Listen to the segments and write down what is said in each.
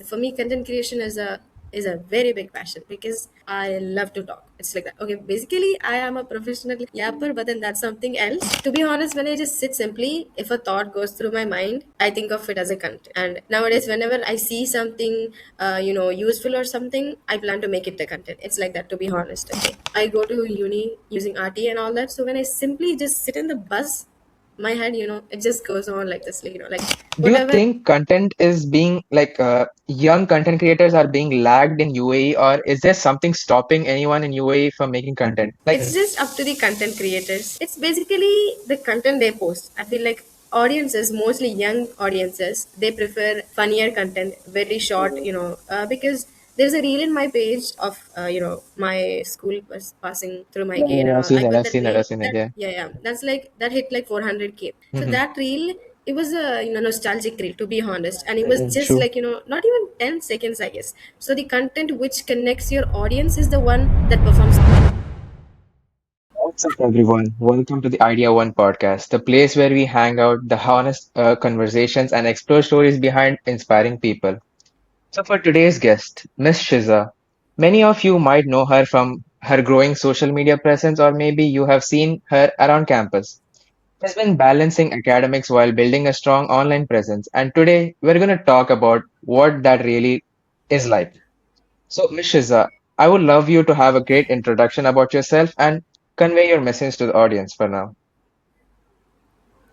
For me, content creation is a very big passion because I love to talk. It's like that. Okay, basically I am a professional yapper, but then that's something else. To be honest, when I just sit simply, if a thought goes through my mind, I think of it as a content. And nowadays, whenever I see something useful or something, I plan to make it the content. It's like that, to be honest. Okay, I go to uni using RT and all that, so when I simply just sit in the bus, my head, it just goes on like this, like Do you whatever. think content is being like young content creators are being lagged in UAE, or is there something stopping anyone in UAE from making content? Like, It's just up to the content creators. It's basically the content they post. I feel like audiences, mostly young audiences, they prefer funnier content, very short, because there's a reel in my page of, my school was passing through my yeah, gate and yeah, I've all. seen I it, got I've that seen it, reel. I've seen it, That, yeah. yeah, yeah, that's like, that hit like 400K. So Hmm. that reel, it was a, nostalgic reel, to be honest. And it was just True. like, not even 10 seconds, I guess. So the content which connects your audience is the one that performs. What's up, everyone? Welcome to the IdeaOne podcast, the place where we hang out, the honest conversations, and explore stories behind inspiring people. So, for today's guest, Miss Shiza, many of you might know her from her growing social media presence, or maybe you have seen her around campus. She's been balancing academics while building a strong online presence, and today we're going to talk about what that really is like. So, Miss Shiza, I would love you to have a great introduction about yourself and convey your message to the audience for now.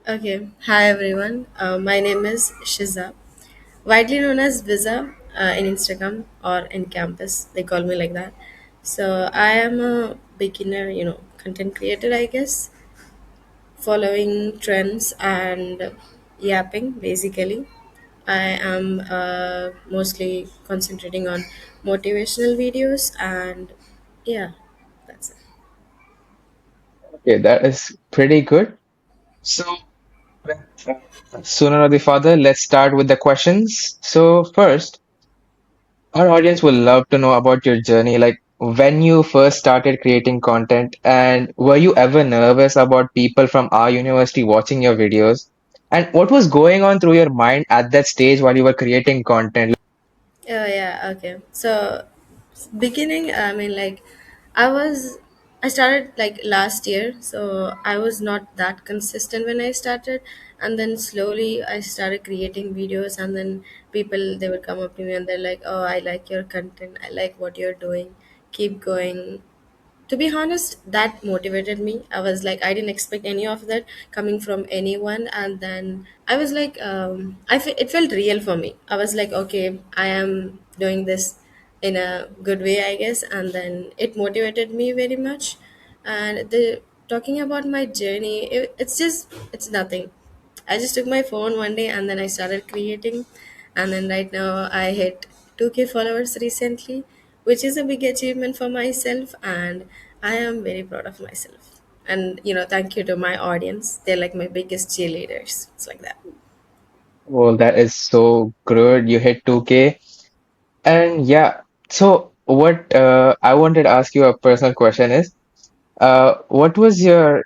Okay, hi everyone. My name is Shiza, widely known as Visa in Instagram or in campus. They call me like that. So I am a beginner, content creator, I guess, following trends and yapping basically. I am mostly concentrating on motivational videos and yeah, that's it. Okay, that is pretty good. So, sooner or the further, let's start with the questions. So, first, our audience will love to know about your journey, like when you first started creating content, and were you ever nervous about people from our university watching your videos? And what was going on through your mind at that stage while you were creating content? Oh yeah, okay. So beginning, I mean like I started like last year, so I was not that consistent when I started, and then slowly I started creating videos, and then people, they would come up to me and they're like, "Oh, I like your content. I like what you're doing. Keep going." To be honest, that motivated me. I was like, I didn't expect any of that coming from anyone. And then I was like, it felt real for me. I was like, okay, I am doing this in a good way, I guess. And then it motivated me very much. And the talking about my journey, it's nothing. I just took my phone one day and then I started creating. And then right now I hit 2K followers recently, which is a big achievement for myself. And I am very proud of myself. And, thank you to my audience. They're like my biggest cheerleaders. It's like that. Well, that is so good. You hit 2K. And yeah, so what I wanted to ask you a personal question is, what was your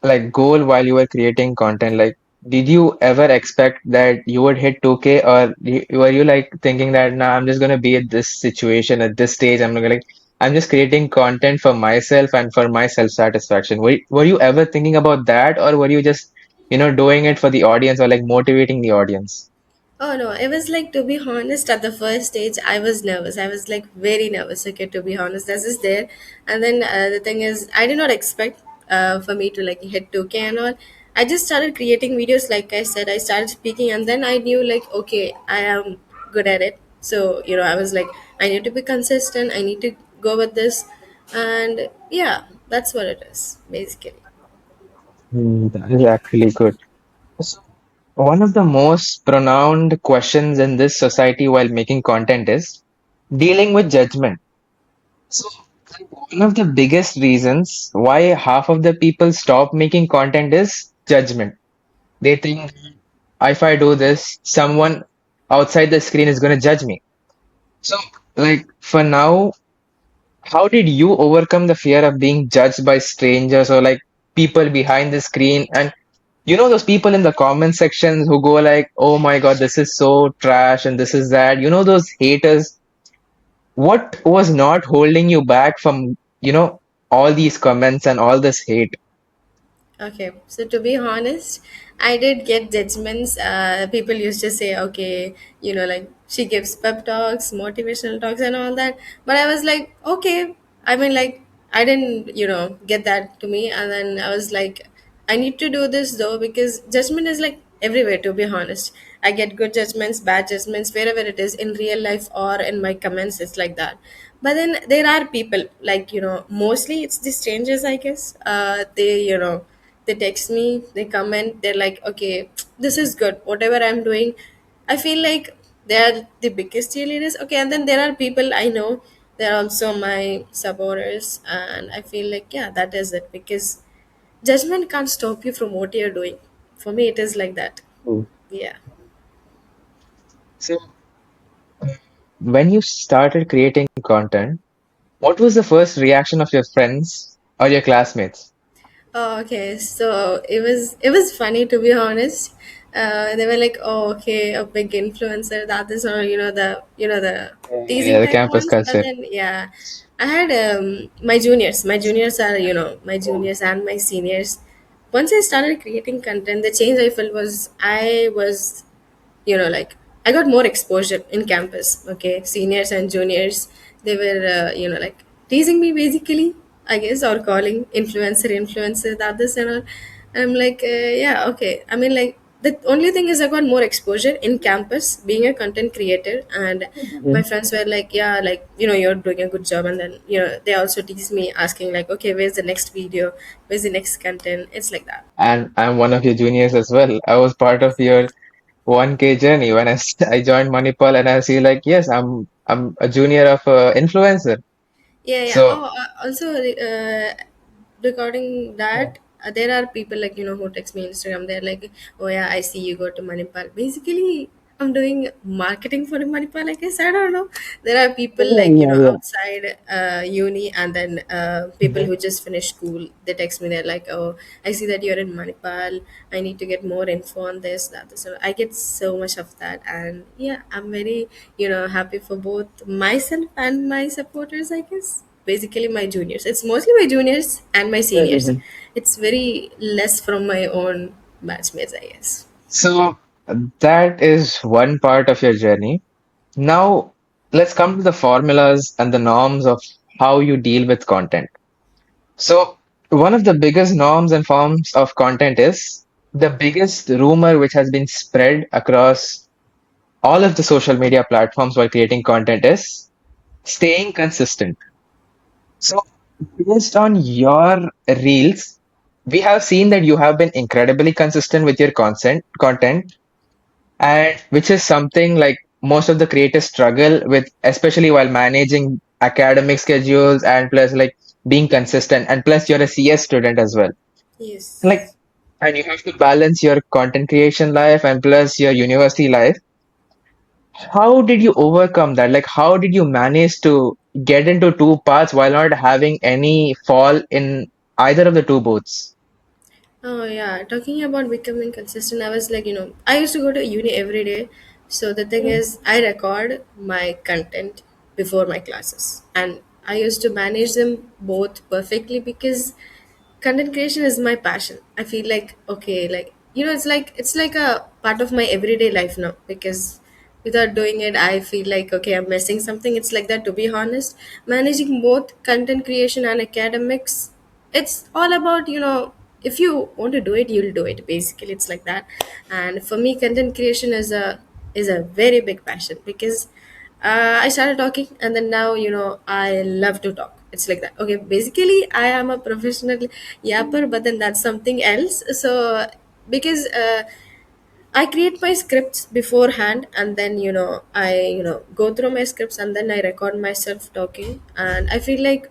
like goal while you were creating content? Like, did you ever expect that you would hit 2K, or were you like thinking that, nah, I'm just gonna be at this situation at this stage, I'm just creating content for myself and for my self-satisfaction. Were you ever thinking about that, or were you just, doing it for the audience or like motivating the audience? Oh no, it was like, to be honest, at the first stage, I was nervous. I was like very nervous. Okay, to be honest, this is there. And then the thing is, I did not expect for me to like hit 2K and all. I just started creating videos. Like I said, I started speaking, and then I knew like, okay, I am good at it. So, I was like, I need to be consistent. I need to go with this. And yeah, that's what it is, basically. That is actually good. So, one of the most pronounced questions in this society while making content is dealing with judgment. So, like, one of the biggest reasons why half of the people stop making content is judgment. They think if I do this, someone outside the screen is going to judge me. So, like, for now, how did you overcome the fear of being judged by strangers or like people behind the screen? And You know those people in the comment sections who go like, "Oh my God, this is so trash and this is that." You know those haters. What was not holding you back from, all these comments and all this hate? Okay, so to be honest, I did get judgments. People used to say, okay, like she gives pep talks, motivational talks, and all that. But I was like, okay. I mean, like, I didn't, get that to me. And then I was like, I need to do this though, because judgment is like everywhere, to be honest. I get good judgments, bad judgments, wherever it is in real life or in my comments, it's like that. But then there are people, like, mostly it's the strangers, I guess. They text me, they comment, they're like, okay, this is good, whatever I'm doing. I feel like they're the biggest cheerleaders. Okay, and then there are people I know, they're also my supporters, and I feel like, yeah, that is it, because judgment can't stop you from what you're doing. For me, it is like that. Mm. Yeah. So, when you started creating content, what was the first reaction of your friends or your classmates? Oh, okay. So it was funny, to be honest. They were like, "Oh, okay, a big influencer." That is, or the Yeah, teasing the type campus ones. But culture. then, yeah, I had my juniors. My juniors are, my juniors and my seniors. Once I started creating content, the change I felt was I was, like, I got more exposure in campus. Okay, seniors and juniors, they were, like, teasing me basically, I guess, or calling influencer that this and all. I'm like, yeah, okay. I mean, like, the only thing is I got more exposure in campus being a content creator, and my Mhm. friends were like, yeah, like, you're doing a good job. And then, they also tease me, asking like, okay, where's the next video, where's the next content. It's like that. And I'm one of your juniors as well. I was part of your 1K journey when I joined Manipal, and I see like, yes, I'm a junior of influencer. Yeah, yeah. So Oh, also, regarding that, there are people, like, who text me Instagram. They're like, "Oh yeah, I see you go to Manipal." Basically, I'm doing marketing for Manipal. I guess I don't know. There are people, yeah, like, yeah, yeah. outside uni, and then people Mhm. who just finished school. They text me. They're like, "Oh, I see that you're in Manipal. I need to get more info on this, that." So I get so much of that, and yeah, I'm very, happy for both myself and my supporters, I guess. Basically my juniors, it's mostly my juniors and my seniors. Mhm. It's very less from my own batchmates, I guess. So that is one part of your journey. Now let's come to the formulas and the norms of how you deal with content. So one of the biggest norms and forms of content is the biggest rumor which has been spread across all of the social media platforms while creating content is staying consistent. So, based on your reels, we have seen that you have been incredibly consistent with your content, and which is something like most of the creators struggle with, especially while managing academic schedules and plus like being consistent, and plus you're a CS student as well. Like, Yes. and you have to balance your content creation life and plus your university life. How did you overcome that? Like, how did you manage to get into two paths while not having any fall in either of the two boats? Oh yeah, talking about becoming consistent, I was like, I used to go to uni every day. So the thing is, I record my content before my classes, and I used to manage them both perfectly, because content creation is my passion. I feel like, okay, like, it's like a part of my everyday life now, because without doing it, I feel like, okay, I'm missing something. It's like that, to be honest. Managing both content creation and academics, it's all about, if you want to do it, you'll do it. Basically, it's like that. And for me, content creation is a very big passion, because I started talking, and then now, I love to talk. It's like that. Okay, basically, I am a professional yapper, but then that's something else. So, because I create my scripts beforehand, and then, I, go through my scripts, and then I record myself talking, and I feel like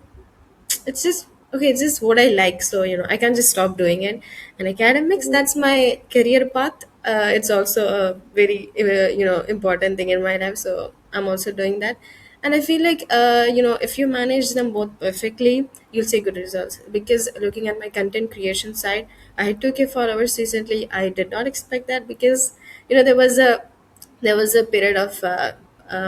it's just okay, it's just what I like. So, I can't just stop doing it. And academics, that's my career path. It's also a very important thing in my life, so I'm also doing that. And I feel like if you manage them both perfectly, you'll see good results. Because looking at my content creation side, I had 2K followers recently. I did not expect that, because there was a period of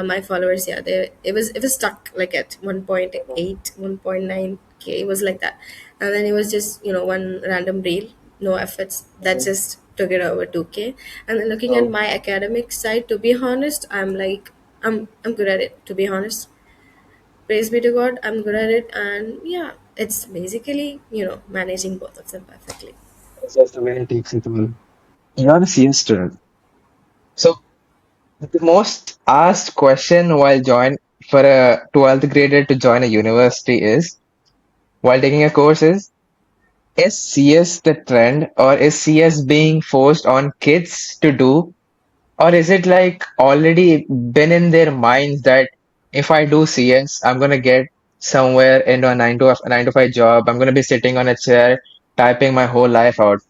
my followers, yeah, it was stuck like at 1.8, 1.9K. It was like that. And then it was just one random reel, no efforts, that Mhm. just took it over 2K. And then looking at So my academic side, to be honest, I'm good at it, to be honest. Praise be to God, I'm good at it. And yeah, it's basically managing both of them perfectly. it's just the way it takes it all. You're a CS student. So the most asked question while join for a 12th grader to join a university is while taking a course is CS the trend, or is CS being forced on kids to do, or is it like already been in their minds that if I do CS, I'm gonna get somewhere into a 9 to 5 job. I'm gonna be sitting on a chair typing my whole life out.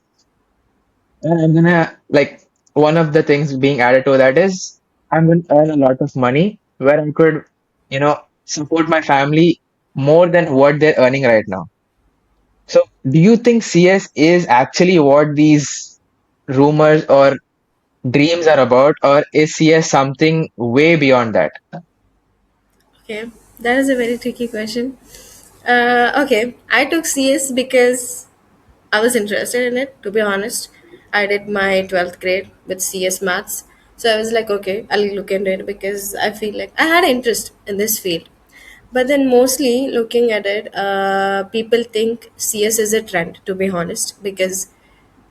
And I'm gonna like one of the things being added to that is I'm gonna earn a lot of money where I could, support my family more than what they're earning right now. So do you think CS is actually what these rumors or dreams are about, or is CS something way beyond that? Okay, that is a very tricky question. Okay, I took CS because I was interested in it, to be honest. I did my 12th grade with CS maths. So I was like, okay, I'll look into it, because I feel like I had interest in this field. But then, mostly looking at it, people think CS is a trend, to be honest, because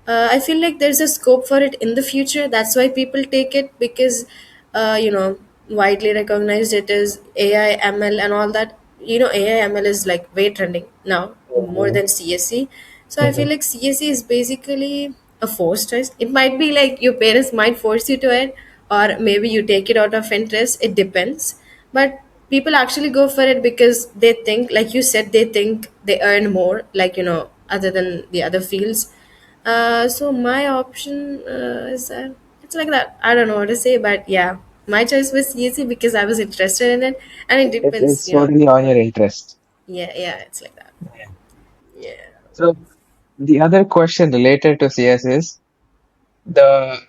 I feel like there's a scope for it in the future. That's why people take it, because widely recognized it is AI, ML, and all that. AI, ML is like way trending now, more Mhm. than CSE. So I feel Mhm. like CSE is basically a forced choice. It might be like your parents might force you to it, or maybe you take it out of interest. It depends. But people actually go for it because they think, like you said, they think they earn more, like other than the other fields. So my option is it's like that. I don't know what to say, but yeah, my choice was CSE because I was interested in it, and it depends. It's totally on your interest. Yeah, yeah, it's like that. Yeah. So the other question related to CS is the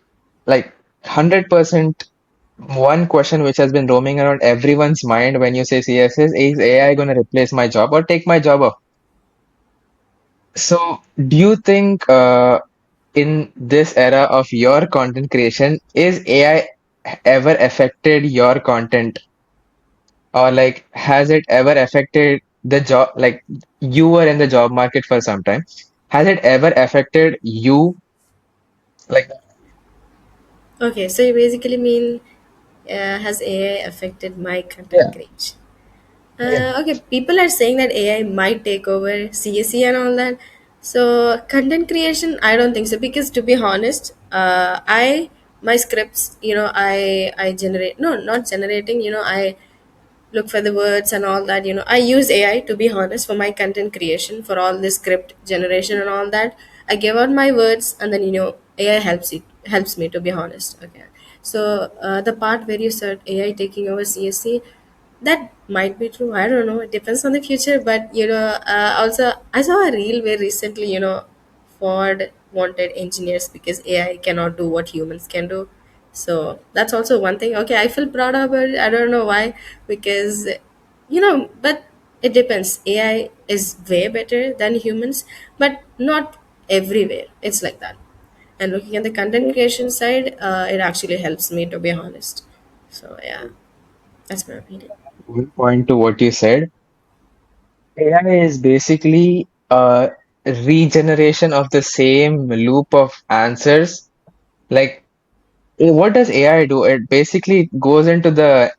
like 100% one question which has been roaming around everyone's mind when you say CS is AI going to replace my job or take my job off? So do you think in this era of your content creation, is AI ever affected your content, or like has it ever affected the job? Like you were in the job market for some time, has it ever affected you? Like Okay, so you basically mean, has AI affected my content yeah, creation? yeah. Okay, people are saying that AI might take over CSE and all that. So content creation, I don't think so, because to be honest, I my scripts, I generate, no, not generating, I look for the words and all that. I use AI, to be honest, for my content creation, for all the script generation and all that. I give out my words, and then AI helps me, to be honest. Okay, so the part where you said AI taking over CSC, that might be true. I don't know, it depends on the future. But also I saw a reel where recently, Ford wanted engineers because AI cannot do what humans can do. So that's also one thing. Okay, I feel proud about it. I don't know why, because but it depends. AI is way better than humans, but not everywhere. It's like that. And looking at the content creation side, it actually helps me, to be honest. So yeah, that's my opinion. One point to what you said, AI is basically a regeneration of the same loop of answers. Like, what does AI do? It basically goes into the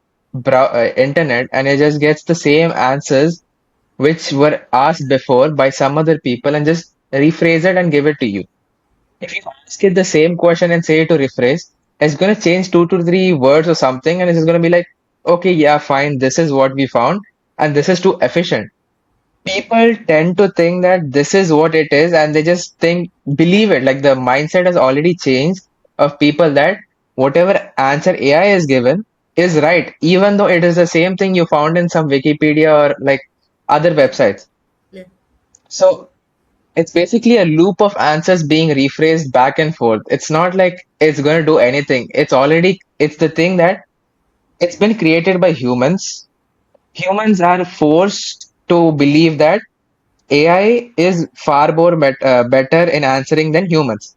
internet and it just gets the same answers which were asked before by some other people and just rephrase it and give it to you. If you ask it the same question and say to rephrase, it's going to change two to three words or something, and it's just going to be like, okay, yeah, fine, this is what we found, and this is too efficient. People tend to think that this is what it is, and they just believe it. Like the mindset has already changed of people that whatever answer AI is given, is right, even though it is the same thing you found in some Wikipedia or like other websites. Yeah. So it's basically a loop of answers being rephrased back and forth. It's not like it's going to do anything. It's the thing that it's been created by humans. Humans are forced to believe that AI is far more better in answering than humans.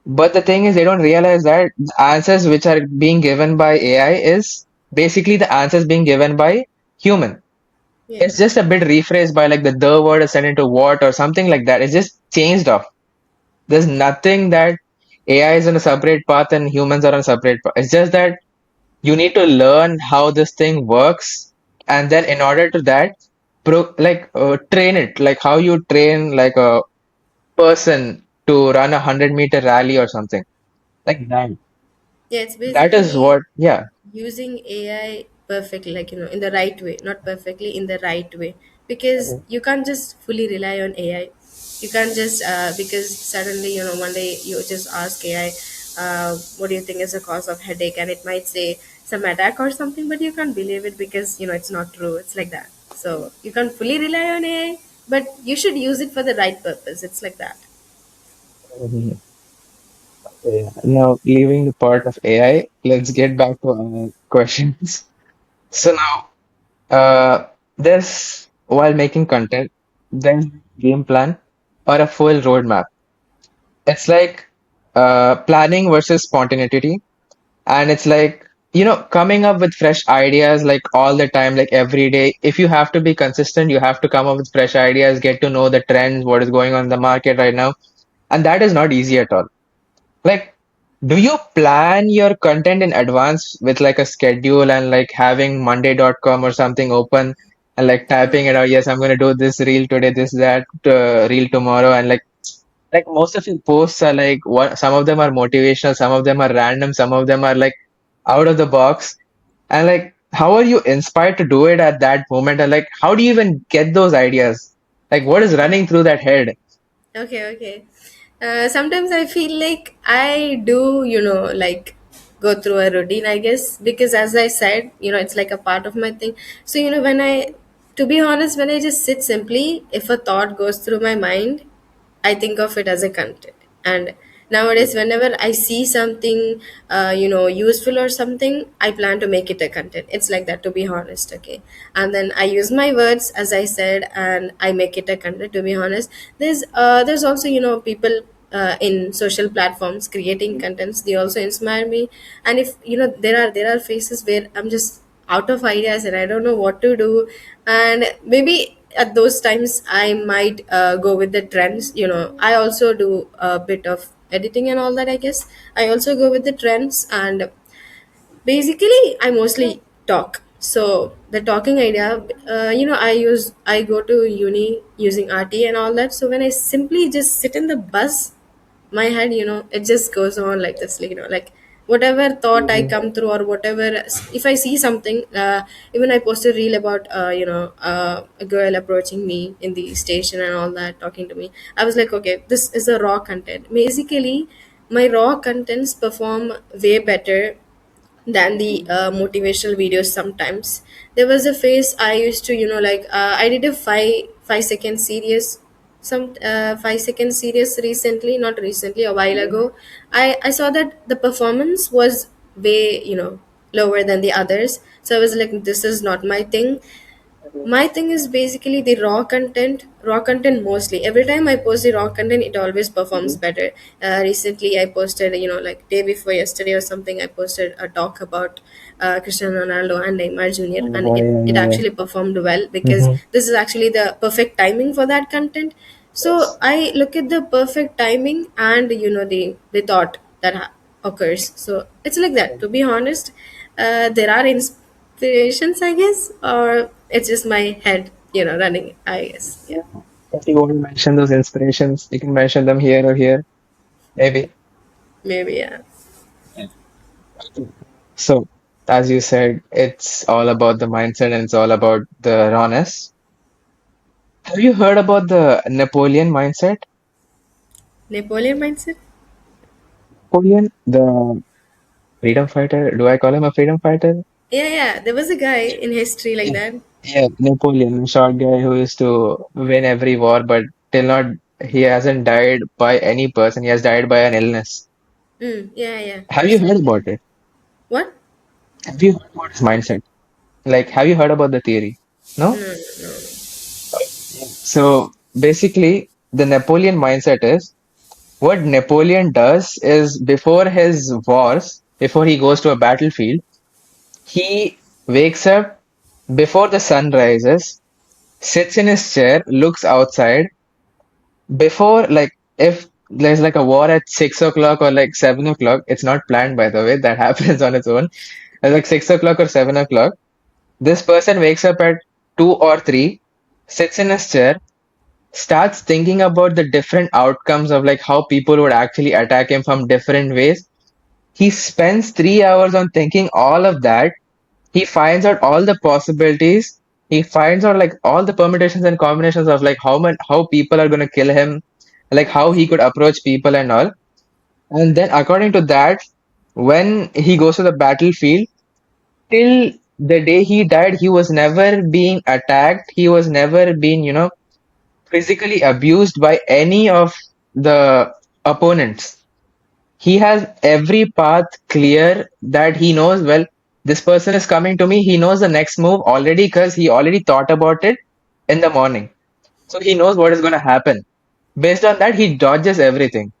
But the thing is, they don't realize that the answers which are being given by AI is basically the answers being given by human. Yeah. It's just a bit rephrased by like the word is sent into what or something like that. It's just changed off. There's nothing that AI is on a separate path and humans are on a separate path. It's just that you need to learn how this thing works, and then in order to that, train it, like how you train like a person to run 100-meter rally or something like that. Yeah, it's That is basically what, yeah. using AI perfectly, like, in the right way, not perfectly, in the right way. Because you can't just fully rely on AI. You can't just, because suddenly, one day you just ask AI, what do you think is the cause of headache? And it might say some attack or something, but you can't believe it because, it's not true. It's like that. So you can't fully rely on AI, but you should use it for the right purpose. It's like that. Mhm. Yeah. Now, leaving the part of AI, let's get back to our questions. So now, there's while making content, there's game plan or a full roadmap. It's like planning versus spontaneity, and it's like coming up with fresh ideas like all the time, like every day. If you have to be consistent, you have to come up with fresh ideas, get to know the trends, what is going on in the market right now, and that is not easy at all. Like, do you plan your content in advance with like a schedule and like having monday.com or something open and like typing it out? Yes, I'm going to do this reel today, this, that, reel tomorrow. And like most of your posts are like what, some of them are motivational, some of them are random, some of them are like out of the box. And like, how are you inspired to do it at that moment? And like, how do you even get those ideas? Like, what is running through that head? Okay, okay. Sometimes I feel like I do, like go through a routine, I guess, because as I said, it's like a part of my thing. So, to be honest, when I just sit simply, if a thought goes through my mind, I think of it as a content. And nowadays, whenever I see something, useful or something, I plan to make it a content. It's like that, to be honest. Okay. And then I use my words, as I said, and I make it a content, to be honest. There's also, people in social platforms creating contents. They also inspire me. And if, there are phases where I'm just out of ideas and I don't know what to do, and maybe at those times I might go with the trends. I also do a bit of editing and all that, I guess. I also go with the trends, and basically I mostly talk. So the talking idea, I go to uni using RT and all that. So when I simply just sit in the bus, my head, it just goes on like this, like, like whatever thought I come through, or whatever. If I see something, even I posted a reel about, a girl approaching me in the station and all that, talking to me. I was like, okay, this is a raw content. Basically, my raw contents perform way better than the motivational videos. Sometimes there was a phase I used to, I did a 5 second series, some 5 second series recently, not recently, a while ago. I saw that the performance was way, lower than the others. So I was like, this is not my thing. My thing is basically the raw content mostly. Every time I post the raw content, it always performs better. Recently I posted, like day before yesterday or something, I posted a talk about Cristiano Ronaldo and Neymar Jr., and Oh, it yeah, actually performed well, because yeah. this is actually the perfect timing for that content. So Yes. I look at the perfect timing and, the thought that occurs. So it's like that, to be honest. There are inspirations, I guess, or it's just my head, running, I guess. Yeah, If you want to mention those inspirations, you can mention them here or here, maybe. maybe, yeah. So, as you said, it's all about the mindset and it's all about the rawness. Have you heard about the Napoleon mindset? Napoleon mindset. Napoleon, the freedom fighter. Do I call him a freedom fighter? Yeah, yeah. There was a guy in history like Yeah, that. yeah, Napoleon, the short guy who used to win every war, but till not he hasn't died by any person. He has died by an illness. Yeah, yeah. Have you heard Absolutely. about it? What? Have you heard about his mindset? Like, have you heard about the theory? No, No? no, no. So basically, the Napoleon mindset is what Napoleon does is before his wars, before he goes to a battlefield, he wakes up before the sun rises, sits in his chair, looks outside. Before, like, if there's like a war at 6 o'clock or like 7 o'clock, it's not planned by the way, that happens on its own. At like 6 o'clock or 7 o'clock, this person wakes up at 2 or 3, sits in his chair, starts thinking about the different outcomes of like how people would actually attack him from different ways. He spends 3 hours on thinking all of that. He finds out all the possibilities. He finds out like all the permutations and combinations of like how people are gonna kill him, like how he could approach people and all. And then according to that, when he goes to the battlefield, till the day he died, he was never being attacked. He was never being, physically abused by any of the opponents. He has every path clear that he knows, well, this person is coming to me. He knows the next move already because he already thought about it in the morning. So he knows what is going to happen. Based on that, he dodges everything.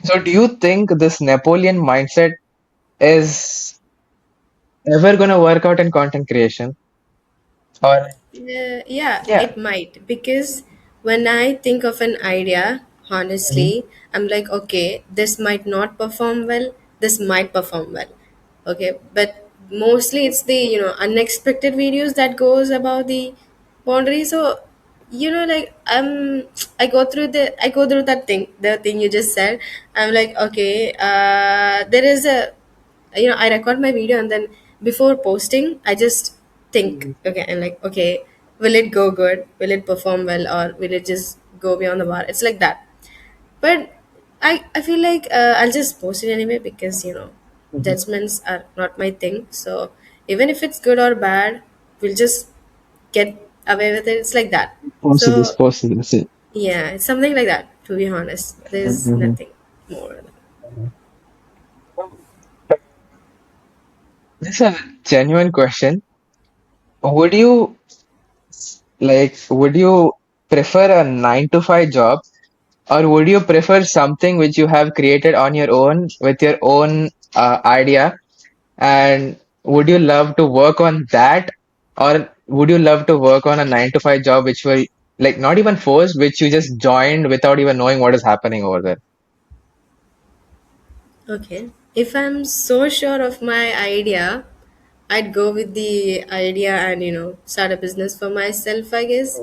So do you think this Napoleon mindset is ever going to work out in content creation? Or, Yeah, yeah. it might because when I think of an idea, Mhm. honestly, I'm like, okay, this might not perform well, this might perform well. Okay, but mostly it's the unexpected videos that goes above the boundary. So like I go through that thing, the thing you just said. I'm like, okay, there is a I record my video and then before posting I just think, okay, and like, okay, will it go good, will it perform well, or will it just go beyond the bar? It's like that. But I feel like I'll just post it anyway because Mhm. judgments are not my thing. So even if it's good or bad, we'll just get away with it. It's like that. Possible, So possible. See. yeah, it's something like that, to be honest. There's Mhm. nothing more. This is a genuine question. Would you would you prefer a 9 to 5 job, or would you prefer something which you have created on your own with your own idea? And would you love to work on that, or would you love to work on a 9 to 5 job which were like not even forced, which you just joined without even knowing what is happening over there? Okay. If I'm so sure of my idea, I'd go with the idea and start a business for myself, I guess.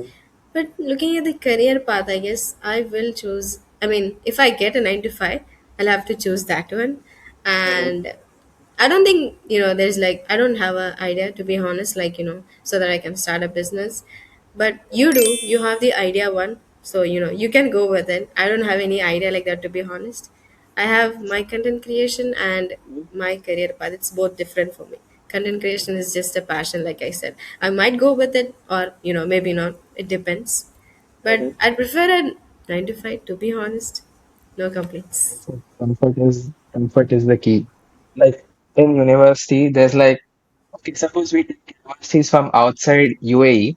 But looking at the career path, I guess I will choose. I mean, if I get a 9 to 5, I'll have to choose that one. And I don't think, there's like, I don't have an idea to be honest, like, so that I can start a business. But you do, you have the idea one. So, you can go with it. I don't have any idea like that to be honest. I have my content creation and my career path. It's both different for me. Content creation is just a passion, like I said. I might go with it or, maybe not. It depends. But I'd prefer a 9 to 5, to be honest. No complaints. So comfort is the key. Like in university, there's like, okay, suppose we take universities from outside UAE.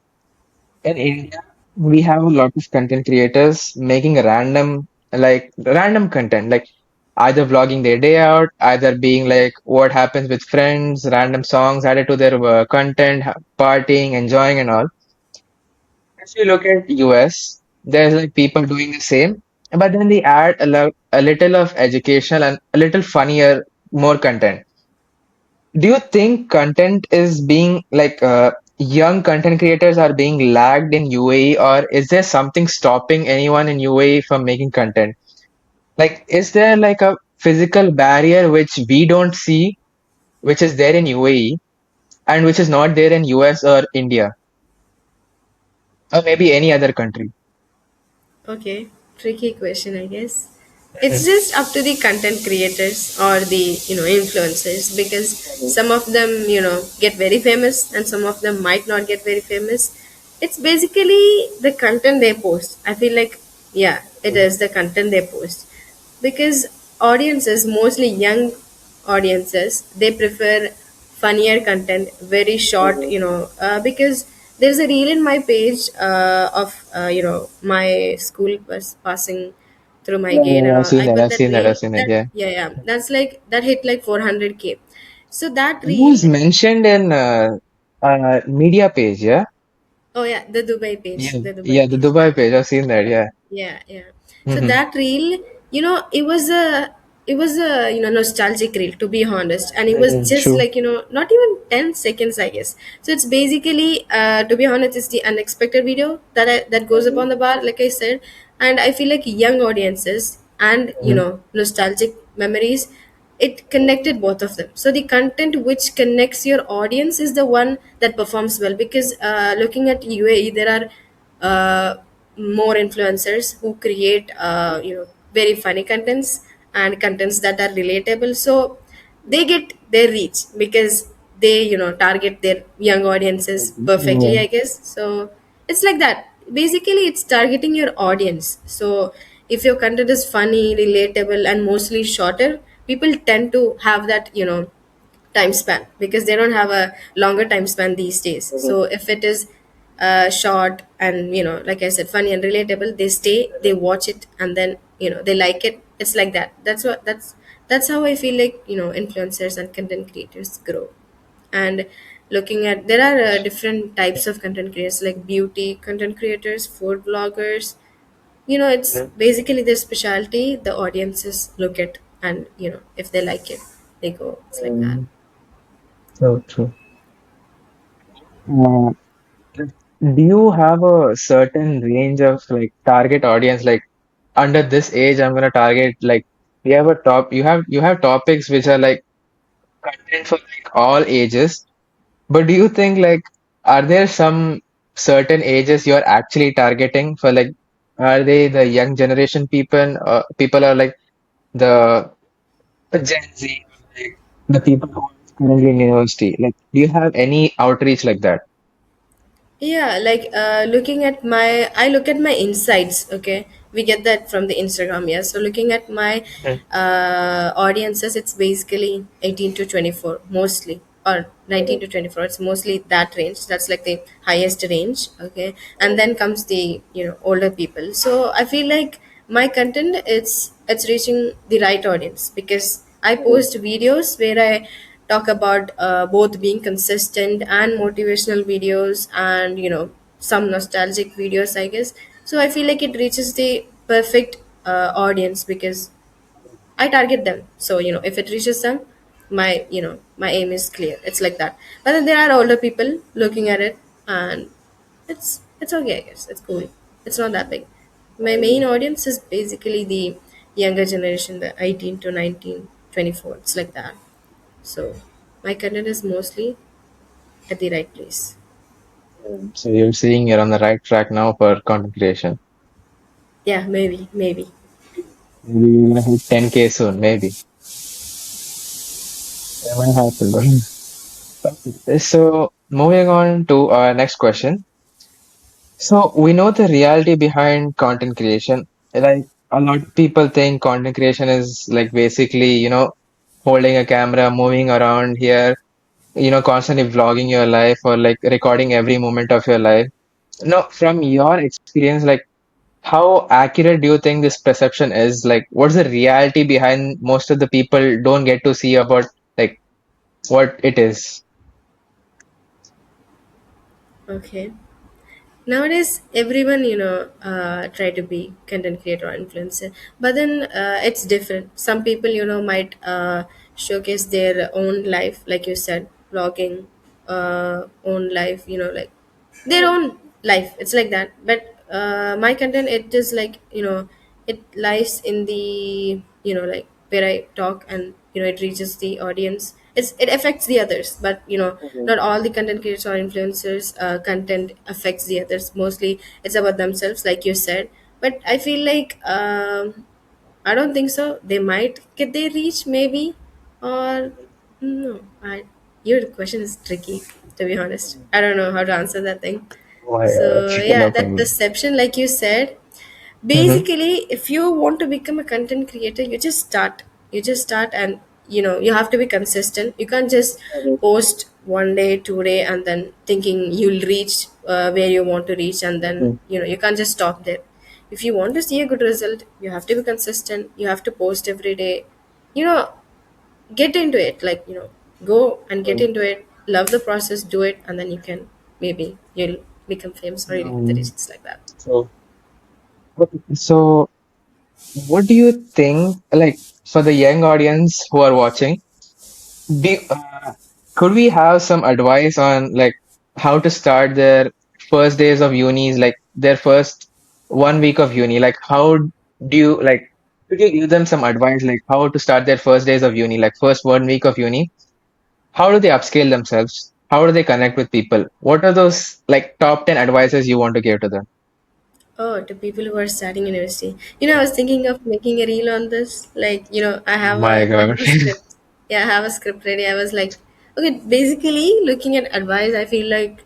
In India, we have a lot of content creators making random content, like either vlogging their day out, either being like what happens with friends, random songs added to their content, partying, enjoying, and all. If you look at US, there's like people doing the same, but then they add a little of educational and a little funnier, more content. Do you think content is being young content creators are being lagged in UAE, or is there something stopping anyone in UAE from making content? Like, is there like a physical barrier which we don't see, which is there in UAE and which is not there in US or India or maybe any other country? Okay, tricky question, I guess. it's just up to the content creators or the influencers, because some of them get very famous and some of them might not get very famous. It's basically the content they post, I feel like. Yeah, it is the content they post, because audiences, mostly young audiences, they prefer funnier content, very short, because there's a reel in my page of my school was passing through my Yeah, gate yeah, and I've all. seen I that. put I've that seen that. reel. I've seen it. That, Yeah. yeah, yeah, that's like that hit like 400K. So that It was reel. mentioned in media page. Yeah. Oh yeah, the Dubai page, Yeah. the Dubai Yeah. The page. Dubai page. I've seen that. Yeah. Yeah, yeah. So Mm-hmm. that reel, it was a nostalgic reel, to be honest, and it was just True. like not even 10 seconds, I guess. So it's basically, to be honest, it's the unexpected video that goes up on the bar, like I said, and I feel like young audiences and Mhm. nostalgic memories, it connected both of them. So the content which connects your audience is the one that performs well, because looking at UAE, there are more influencers who create very funny contents and contents that are relatable, so they get their reach because they target their young audiences perfectly, Yeah. I guess. So it's like that. Basically, it's targeting your audience. So if your content is funny, relatable, and mostly shorter, people tend to have that time span, because they don't have a longer time span these days. So if it is short and like I said, funny and relatable, they stay, they watch it, and then they like it. It's like that. That's how I feel like influencers and content creators grow. And looking at, there are different types of content creators, like beauty content creators, food bloggers. It's basically their specialty, the audiences look at, and if they like it, they go. It's like that. Mm, so true. Uh, do you have a certain range of like target audience? Like under this age, I'm gonna target like you have topics which are like content for like all ages. But do you think like are there some certain ages you're actually targeting for like are they the young generation people are like the Gen Z, like the people who are currently in university? Like, do you have any outreach like that? Yeah, like looking at my, I look at my insights. Okay, we get that from the Instagram. Yeah, so looking at my Mhm. audiences, it's basically 18 to 24 mostly, or 19 to 24. It's mostly that range. That's like the highest range. Okay, and then comes the older people. So I feel like my content, it's reaching the right audience, because I post videos where I talk about both being consistent and motivational videos, and some nostalgic videos, I guess. So I feel like it reaches the perfect audience, because I target them. So if it reaches them, my aim is clear. It's like that. But then there are older people looking at it, and it's okay, I guess. It's cool. It's not that big. My main audience is basically the younger generation, the 18 to 19, 24. It's like that. So my content is mostly at the right place. So you're seeing you're on the right track now for content creation. Yeah, maybe. Maybe you're gonna hit 10K soon, maybe. That might happen, bro. So moving on to our next question. So we know the reality behind content creation. Like a lot of people think content creation is like basically, holding a camera, moving around here, constantly vlogging your life or like recording every moment of your life. No, from your experience, like how accurate do you think this perception is? Like what's the reality behind most of the people don't get to see about like what it is? Okay. Nowadays everyone try to be content creator or influencer, but then it's different. Some people might showcase their own life, like you said, vlogging, own life, like their own life. It's like that. But my content, it is like it lies in the like where I talk, and it reaches the audience. It affects the others, but not all the content creators or influencers content affects the others. Mostly it's about themselves, like you said. But I feel like I don't think so. They might get their reach maybe, or no. Your question is tricky, to be honest. I don't know how to answer that thing. Why, So yeah, no that problem. perception, like you said, Mm-hmm. basically, if you want to become a content creator, you just start, and you have to be consistent. You can't just post one day, 2 day, and then thinking you'll reach where you want to reach, and then Mm-hmm. you can't just stop there. If you want to see a good result, you have to be consistent. You have to post every day. you know get into it, like, go and get into it, love the process, do it, and then you can, maybe you'll become famous, or you'll get the Um, reach like that. so, so, what do you think, like, for the young audience who are watching, do, could we have some advice on, like, how to start their first days of unis, like, their first 1 week of uni? Like, how do you, like, could you give them some advice, like, how to start their first days of uni, like, first 1 week of uni? How do they upscale themselves? How do they connect with people? What are those, like, top 10 advices you want to give to them? Oh, to people who are starting university. I was thinking of making a reel on this. Like, I have My a I God. have a script. Yeah, I have a script ready. I was like, okay, basically looking at advice, I feel like,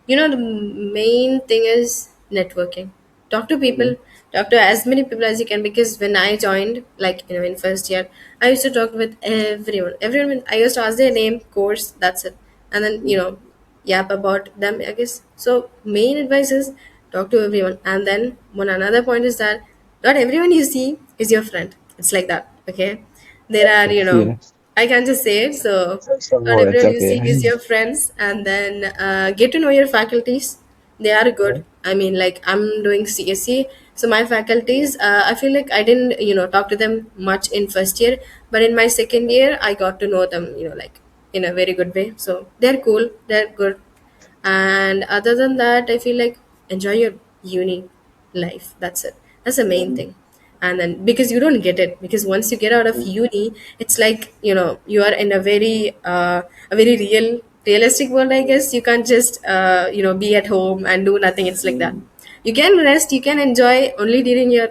the main thing is networking. Talk to people, talk to as many people as you can, because when I joined, like, in first year, I used to talk with everyone. Everyone, I used to ask their name, course, that's it. And then, yap about them, I guess. So main advice is talk to everyone. And then one another point is that not everyone you see is your friend. It's like that. Okay. There are, Yes. I can't just say it. So not So it's everyone you see okay. is your friends. And then get to know your faculties. They are good. I mean, like, I'm doing CSC, so my faculties, I feel like I didn't, talk to them much in first year, but in my second year I got to know them, like, in a very good way. So they're cool, they're good. And other than that, I feel like enjoy your uni life. That's it. That's the main thing. And then, because you don't get it, because once you get out of uni, it's like, you are in a very realistic world, I guess. You can't just be at home and do nothing. It's like that. You can rest, you can enjoy only during your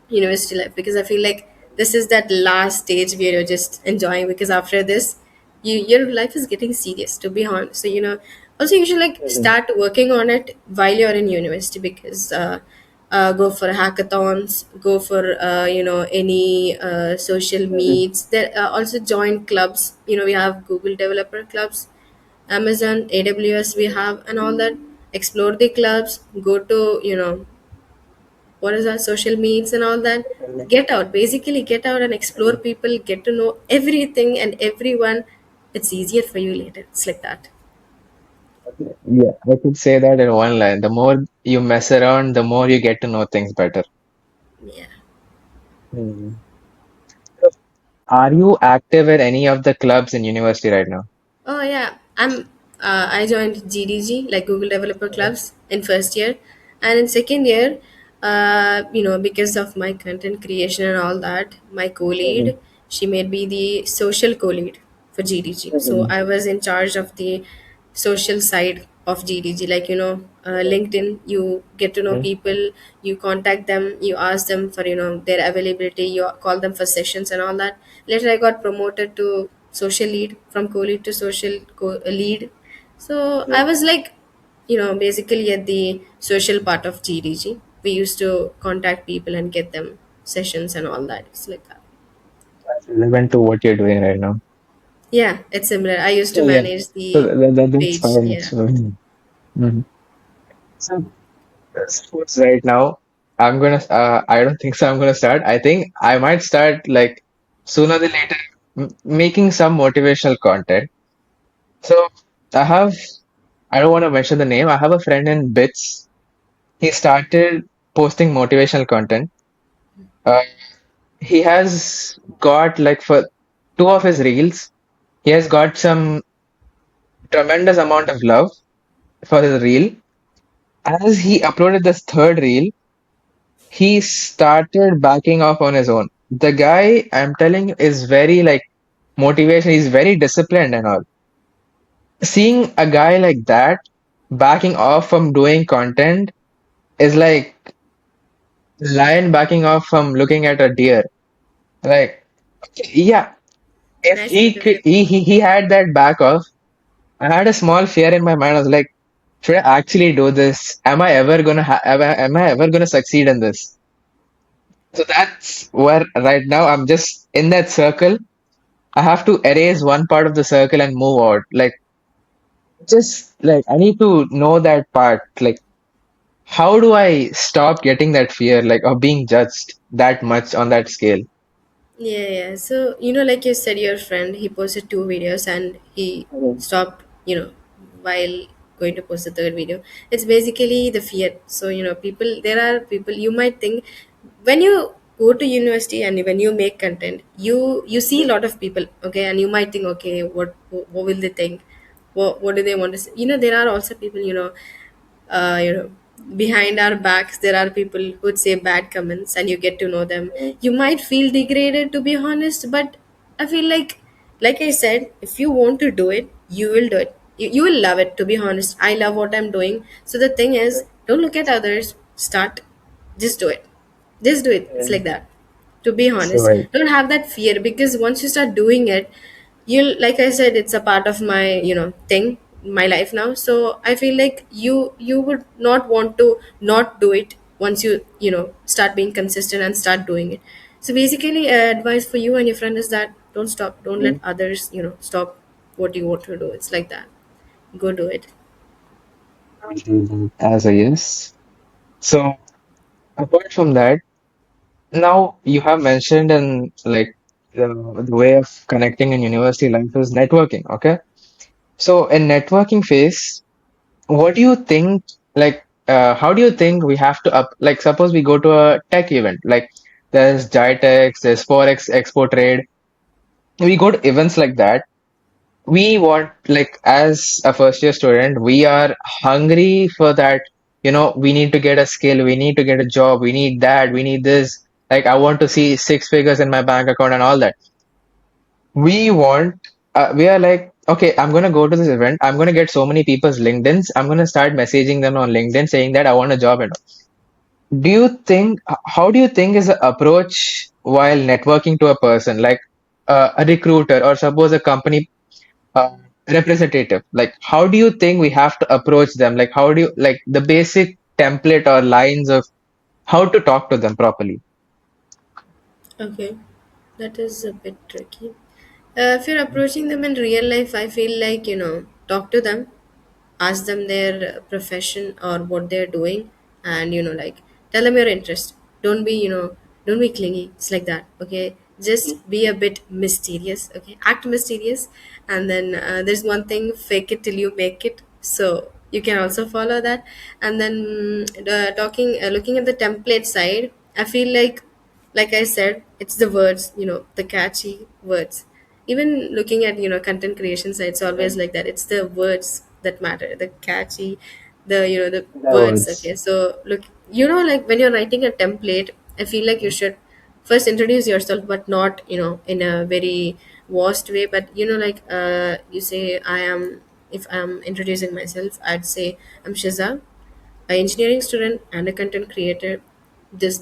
university life, because I feel like this is that last stage where you're just enjoying, because after this, your life is getting serious, to be honest. So, also you should, like, start working on it while you're in university, because go for hackathons, go for any social meets. There also join clubs. We have Google developer clubs, Amazon, AWS, we have, and all that. Explore the clubs, go to, what is our social meets and all that. Get out, basically get out and explore people, get to know everything and everyone. It's easier for you later. It's like that. Yeah, I could say that in one line. The more you mess around, the more you get to know things better. Yeah. Hmm. Are you active in any of the clubs in university right now? Oh yeah, I joined GDG, like Google Developer Clubs, in first year, and in second year, because of my content creation and all that, my co-lead, she made me the social co-lead for GDG. So I was in charge of the social side of GDG, like, LinkedIn. You get to know people, you contact them, you ask them for, their availability, you call them for sessions and all that. Later I got promoted to social lead, from co-lead to social lead. So I was like, basically at the social part of GDG. We used to contact people and get them sessions and all that. It's like that. Relevant to what you're doing right now. Yeah, it's similar. I used to So yeah, manage so the that's page. fine. Yeah. So, so sports right now, I'm gonna. I don't think so. I'm gonna start. I think I might start like sooner than later, making some motivational content. So I have. I don't want to mention the name. I have a friend in Bits. He started posting motivational content. Uh, he has got like for two of his reels, he has got some tremendous amount of love for his reel. As he uploaded this third reel, he started backing off on his own. The guy, I'm telling you, is very like motivation. He's very disciplined and all. Seeing a guy like that backing off from doing content is like lion backing off from looking at a deer. Like, okay, yeah, if Nice point of view. he had that back off, I had a small fear in my mind. I was like, should I actually do this? Am I ever gonna succeed in this? So that's where right now I'm just in that circle. I have to erase one part of the circle and move out. Like, just like I need to know that part. Like, how do I stop getting that fear, like of being judged that much on that scale? Yeah, yeah. So, like you said, your friend, he posted two videos and he Mhm. stopped, while going to post the third video. It's basically the fear. So, there are people you might think when you go to university and when you make content, you see a lot of people, okay, and you might think, okay, what will they think? What do they want to say? There are also people, behind our backs there are people who would say bad comments and you get to know them. You might feel degraded, to be honest, but I feel like I said, if you want to do it, you will do it. You will love it, to be honest. I love what I'm doing. So the thing is, don't look at others. Start. Just do it. Just do it. It's Yeah. like that. To be So honest, right. don't have that fear, because once you start doing it, you'll, like I said, it's a part of my thing, my life now. So I feel like you would not want to not do it once you start being consistent and start doing it. So basically, advice for you and your friend is that don't stop, don't let Mhm. others stop what you want to do. It's like that. Go do it. I'll take that as a yes. So apart from that, now you have mentioned in like the way of connecting in university life is networking. Okay. So in networking phase, what do you think, like how do you think we have to up, like suppose we go to a tech event, like there's Jitex, there's Forex Expo Trade, we go to events like that. We want, like as a first year student, we are hungry for that. We need to get a skill, we need to get a job, we need that, we need this. Like, I want to see six figures in my bank account and all that. We want, we are like, okay, I'm going to go to this event, I'm going to get so many people's LinkedIns, I'm going to start messaging them on LinkedIn saying that I want a job. And do you think, how do you think is the approach while networking to a person, like a recruiter, or suppose a company uh, representative? Like, how do you think we have to approach them? Like, how do you, like the basic template or lines of how to talk to them properly? Okay, that is a bit tricky. If you're approaching them in real life, I feel like, talk to them, ask them their profession or what they're doing, and, like, tell them your interest. Don't be, don't be clingy. It's like that, okay? Just be a bit mysterious, okay? Act mysterious. And then there's one thing, fake it till you make it. So you can also follow that. And then looking at the template side, I feel like I said, it's the words, the catchy words. Even looking at, content creation sites, always like that. It's the words that matter, the catchy, the The words. words. Okay, so look, like when you're writing a template, I feel like you should first introduce yourself, but not, in a very vast way. But like you say, I am. If I'm introducing myself, I'd say I'm Shiza, an engineering student and a content creator. This,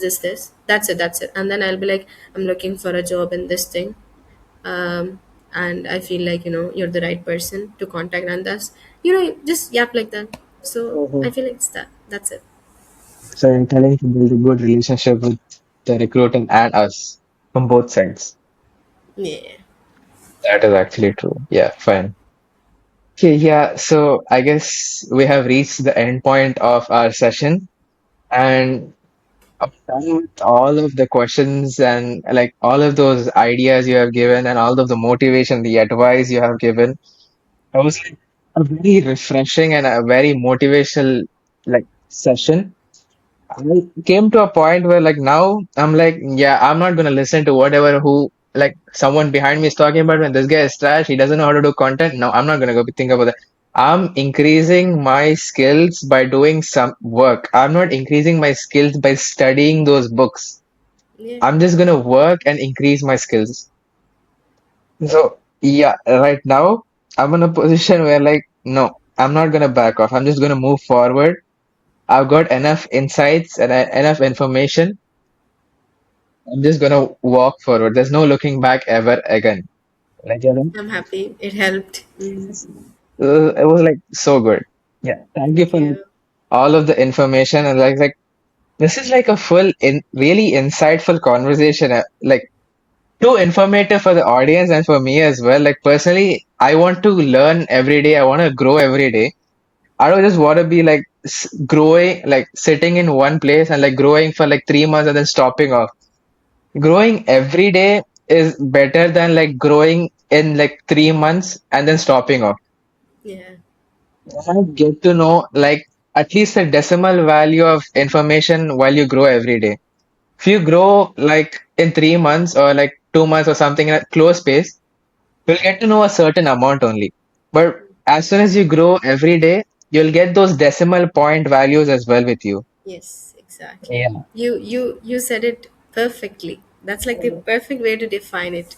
that's it. And then I'll be like, I'm looking for a job in this thing, and I feel like, you're the right person to contact, and thus, just yap like that. So I Mhm. feel like it's that's it. So you're telling to build a good relationship with the recruiter and us from both sides. Yeah. That is actually true. Yeah, fine. Okay, yeah. So I guess we have reached the end point of our session, and I'm done with all of the questions and like all of those ideas you have given and all of the motivation, the advice you have given. It was like a very refreshing and a very motivational like session. I came to a point where like now I'm like, yeah, I'm not gonna listen to whatever who like someone behind me is talking about when this guy is trash, he doesn't know how to do content. No, I'm not gonna go think about that. I'm increasing my skills by doing some work. I'm not increasing my skills by studying those books. Yeah. I'm just gonna work and increase my skills. So yeah, right now I'm in a position where like, no, I'm not gonna back off. I'm just gonna move forward. I've got enough insights and enough information. I'm just gonna walk forward. There's no looking back ever again. Like, you know, I'm happy it helped. it was like so good. Yeah. Thank you Thank for like, you. all of the information and like this is like a full in really insightful conversation. Like too informative for the audience and for me as well. Like personally, I want to learn every day. I want to grow every day. I don't just want to be like growing, like sitting in one place and like growing for like 3 months and then stopping off. Growing every day is better than like growing in like 3 months and then stopping off. Yeah. I get to know like at least a decimal value of information while you grow every day. If you grow like in 3 months or like 2 months or something in a close space, you'll get to know a certain amount only. But as soon as you grow every day, you'll get those decimal point values as well with you. Yes, exactly. Yeah. You said it perfectly. That's like the perfect way to define it.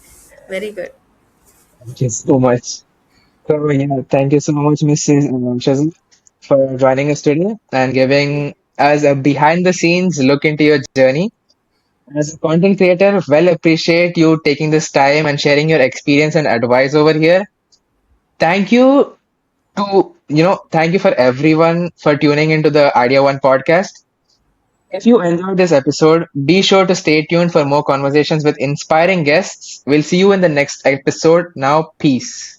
Very good. Thank you so much. So yeah, thank you so much, Mrs. Shazam, for joining us today and giving us a behind the scenes look into your journey. As a content creator, well appreciate you taking this time and sharing your experience and advice over here. Thank you thank you for everyone for tuning into the Idea One podcast. If you enjoyed this episode, be sure to stay tuned for more conversations with inspiring guests. We'll see you in the next episode. Now, peace.